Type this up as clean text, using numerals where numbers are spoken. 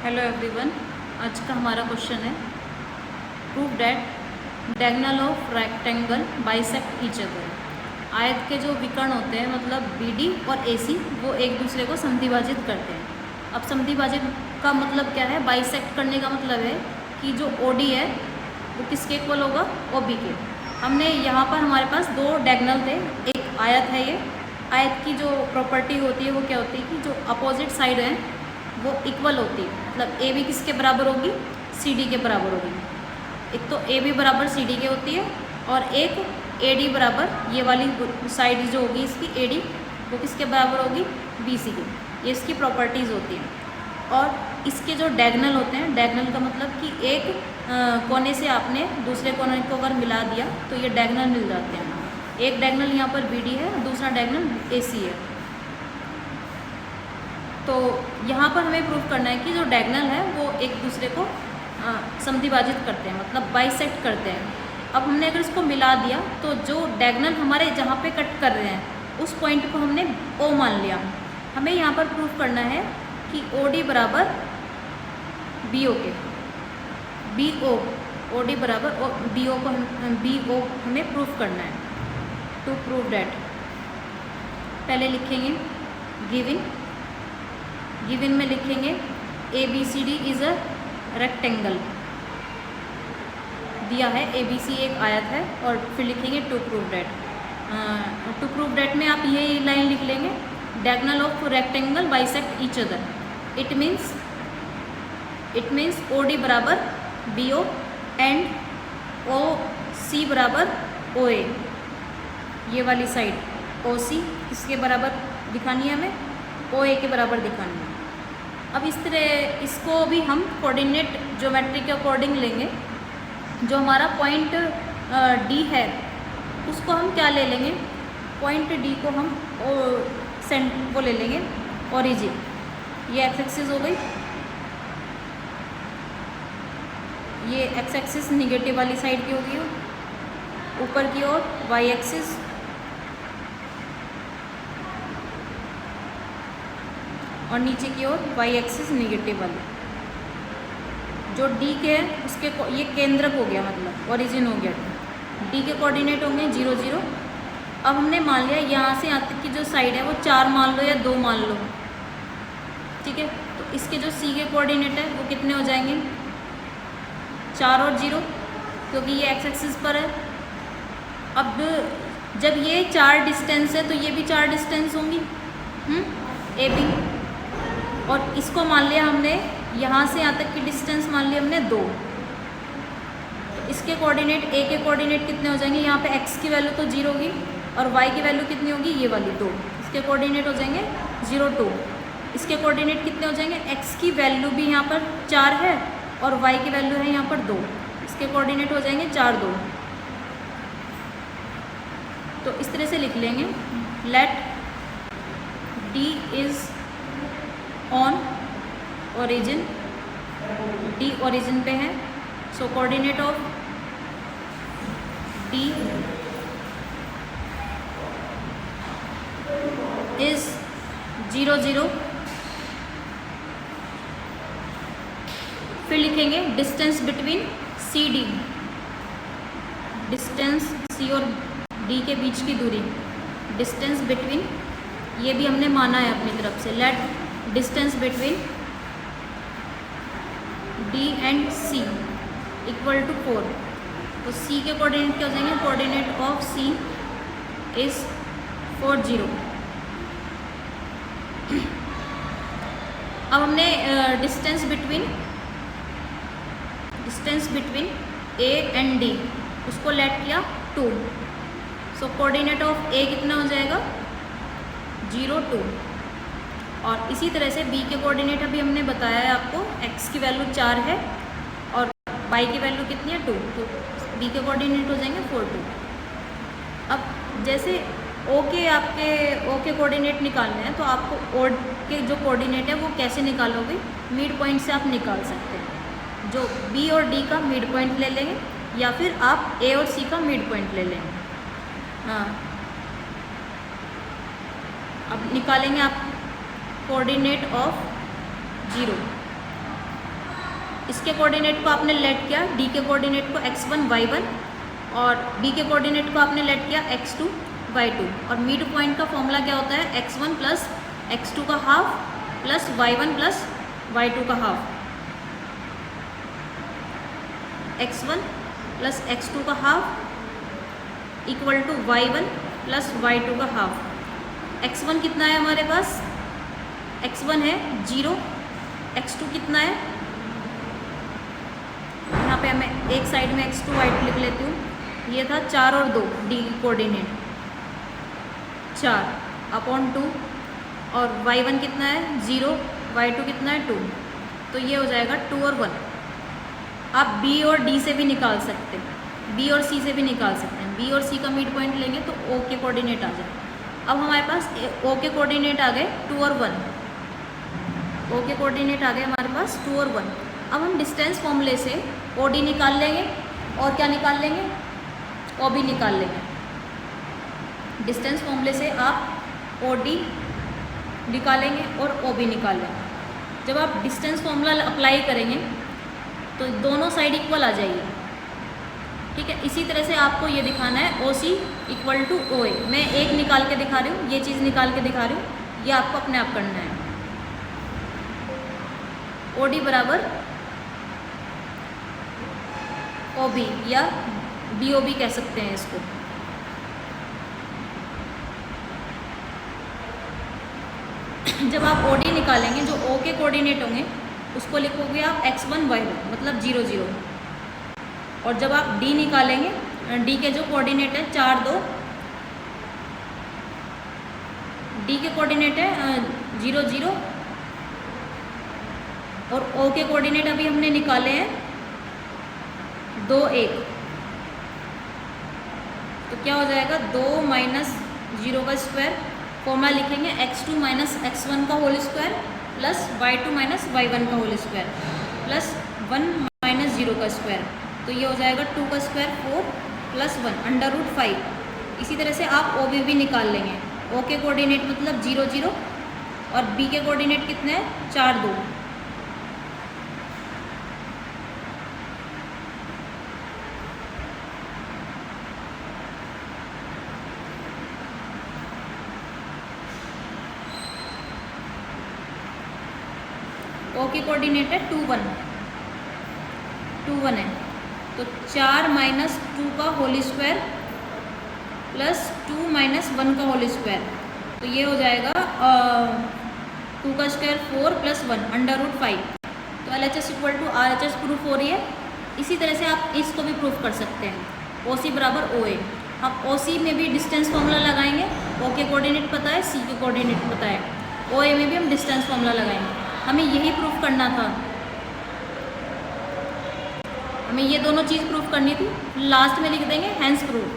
Hello everyone, आज का हमारा क्वेश्चन है prove that diagonal of rectangle bisect each other. आयत के जो विकर्ण होते हैं मतलब BD और AC वो एक दूसरे को समद्विभाजित करते हैं। अब समद्विभाजित का मतलब क्या है? बाइसेक्ट करने का मतलब है कि जो OD है वो किसके इक्वल होगा? OB के। हमने यहाँ पर हमारे पास दो डायगोनल थे, एक आयत है। ये आयत की जो प्रॉपर्टी होती है वो क्या होती है कि जो अपोजिट साइड है वो इक्वल होती है, मतलब AB किसके बराबर होगी? CD के बराबर होगी। एक तो AB बराबर CD के होती है और एक AD बराबर, ये वाली साइड जो होगी इसकी AD वो किसके बराबर होगी? BC के। ये इसकी प्रॉपर्टीज़ होती हैं। और इसके जो डायगोनल होते हैं, डायगोनल का मतलब कि एक कोने से आपने दूसरे कोने को अगर मिला दिया तो ये डायगोनल मिल जाते हैं। एक डायगोनल यहाँ पर BD है, दूसरा डायगोनल AC है। तो यहाँ पर हमें प्रूव करना है कि जो डायगोनल है वो एक दूसरे को समद्विभाजित करते हैं, मतलब बाइसेक्ट करते हैं। अब हमने अगर इसको मिला दिया तो जो डायगोनल हमारे जहाँ पे कट कर रहे हैं उस पॉइंट को हमने O मान लिया। हमें यहाँ पर प्रूव करना है कि OD बराबर BO के, BO OD बराबर BO को BO हमें प्रूव करना है। टू प्रूव डैट पहले लिखेंगे गिवन में लिखेंगे ABCD इज़ अ रेक्टेंगल, दिया है ABC एक आयत है, और फिर लिखेंगे to prove that. To prove that में आप ये लाइन लिख लेंगे diagonal of rectangle bisect each other. It means OD बराबर BO एंड OC बराबर OA। ये वाली साइड OC किसके बराबर दिखानी है? हमें OA के बराबर दिखानी है। अब इस तरह इसको भी हम कोऑर्डिनेट ज्योमेट्री के अकॉर्डिंग लेंगे। जो हमारा पॉइंट D है उसको हम क्या ले लेंगे? पॉइंट D को हम वो ले लेंगे ओरिजिन। ये एक्स एक्सिस हो गई, ये एक्स एक्सिस निगेटिव वाली साइड की होगी, ऊपर की ओर Y एक्सिस, और नीचे की ओर Y एक्सिस निगेटिव वाली। जो D के है उसके ये केंद्रक हो गया, मतलब ओरिजिन हो गया। D के कोऑर्डिनेट होंगे 0 0। अब हमने मान लिया यहाँ से यहाँ तक की जो साइड है वो 4 मान लो या 2 मान लो, ठीक है। तो इसके जो C के कोऑर्डिनेट है वो कितने हो जाएंगे? 4 और 0, क्योंकि ये एक्स एक्सिस पर है। अब जब ये 4 डिस्टेंस है तो ये भी 4 डिस्टेंस होंगी AB। और इसको मान लिया हमने, यहाँ से यहाँ तक की डिस्टेंस मान लिया हमने 2। तो इसके कोऑर्डिनेट A के कोऑर्डिनेट कितने हो जाएंगे? यहाँ पे x की वैल्यू तो 0 होगी और y की वैल्यू कितनी होगी? ये वाली 2। इसके कोऑर्डिनेट हो जाएंगे 0 2। इसके कोऑर्डिनेट कितने हो जाएंगे? x की वैल्यू भी यहाँ पर 4 है और y की वैल्यू है यहाँ पर 2। इसके कोऑर्डिनेट हो जाएंगे 4 2। तो इस तरह से लिख लेंगे let D is on origin, D origin पे है। So coordinate of D is 0 0। फिर लिखेंगे distance between CD, distance C और D के बीच की दूरी, डिस्टेंस बिटवीन, ये भी हमने माना है अपनी तरफ से। Let distance between D and C equal to 4। तो C के कोऑर्डिनेट क्या हो जाएंगे? Coordinate of C is 4 0। अब हमने distance between A and D उसको लेट किया 2। सो कोऑर्डिनेट ऑफ A कितना हो जाएगा? 0 2। और इसी तरह से B के कोऑर्डिनेट अभी हमने बताया है आपको, x की वैल्यू 4 है और y की वैल्यू कितनी है? 2। तो B के कोऑर्डिनेट हो जाएंगे 4 2। अब जैसे O के कोऑर्डिनेट निकालने हैं तो आपको O के जो कोऑर्डिनेट है वो कैसे निकालोगे? मिड पॉइंट से आप निकाल सकते हैं। जो B और D का मिड पॉइंट ले लेंगे या फिर आप A और C का मिड पॉइंट ले लेंगे। हाँ, अब निकालेंगे आप कोऑर्डिनेट ऑफ 0। इसके कोऑर्डिनेट को आपने लेट किया डी के कोऑर्डिनेट को x1 y1 और बी के कोऑर्डिनेट को आपने लेट किया x2 y2 और मिड पॉइंट का फॉर्मूला क्या होता है x1 प्लस x2 का half plus y1 plus y2 का हाफ। x1 प्लस x2 का half equal to y1 plus y2 का हाफ। x1 कितना है हमारे पास, x1 है 0, x2 कितना है, यहाँ पे मैं एक साइड में x2 y2 लिख लेती हूँ, ये था 4 और 2 डी कोऑर्डिनेट 4/2 और y1 कितना है 0, y2 कितना है 2, तो ये हो जाएगा 2 और 1। आप b और d से भी निकाल सकते हैं, b और c से भी निकाल सकते हैं। b और c का मिड पॉइंट लेंगे तो o के कोऑर्डिनेट आ जाए। अब हमारे पास o के कोऑर्डिनेट आ गए 2 और 1, o के कोऑर्डिनेट आ गए हमारे पास 2 और 1। अब हम डिस्टेंस फॉर्मूले से OD निकाल लेंगे और क्या निकाल लेंगे, OB निकाल लेंगे। डिस्टेंस फॉर्मूले से आप OD निकालेंगे और OB निकाल लेंगे। जब आप डिस्टेंस फॉर्मूला अप्लाई करेंगे तो दोनों साइड इक्वल आ जाएगी, ठीक है। इसी तरह से आपको ये दिखाना है OC इक्वल टू OA। मैं एक निकाल के दिखा रही हूँ, ये चीज़ निकाल के दिखा रही हूँ, ये आपको अपने आप करना है। OD बराबर OB या BOB कह सकते हैं इसको। जब आप OD निकालेंगे, जो O के कोऑर्डिनेट होंगे उसको लिखोगे आप x1 y1 मतलब 0 0, और जब आप D निकालेंगे, D के जो कोऑर्डिनेट है 4 2, D के कोऑर्डिनेट है 0 0 और O के कोऑर्डिनेट अभी हमने निकाले हैं 2 1, तो क्या हो जाएगा 2 माइनस 0 का स्क्वायर, फॉर्मूला लिखेंगे x2 माइनस x1 का whole square plus y2 minus y1 का होल स्क्वायर प्लस 1 माइनस 0 का स्क्वायर, तो ये हो जाएगा 2 का स्क्वायर 4 प्लस 1 √5। इसी तरह से आप OB भी निकाल लेंगे। O के कोऑर्डिनेट मतलब 0 0 और B के कोऑर्डिनेट कितने हैं 4 2। O के कोऑर्डिनेट है 2 1 है, तो 4 माइनस 2 का होल स्क्वायर प्लस 2 माइनस 1 का होल स्क्वायर, तो ये हो जाएगा 2 का स्क्वायर 4 प्लस 1 √5। तो LHS equal to RHS proof हो रही है। इसी तरह से आप इसको भी प्रूफ कर सकते हैं, OC बराबर OA। आप OC में भी डिस्टेंस फॉर्मूला लगाएंगे, O के कोऑर्डिनेट पता है, C के कोऑर्डिनेट पता है, OA में भी हम डिस्टेंस फॉर्मूला लगाएंगे। हमें यही प्रूफ करना था, हमें ये दोनों चीज़ प्रूफ करनी थी। लास्ट में लिख देंगे हैंस प्रूफ।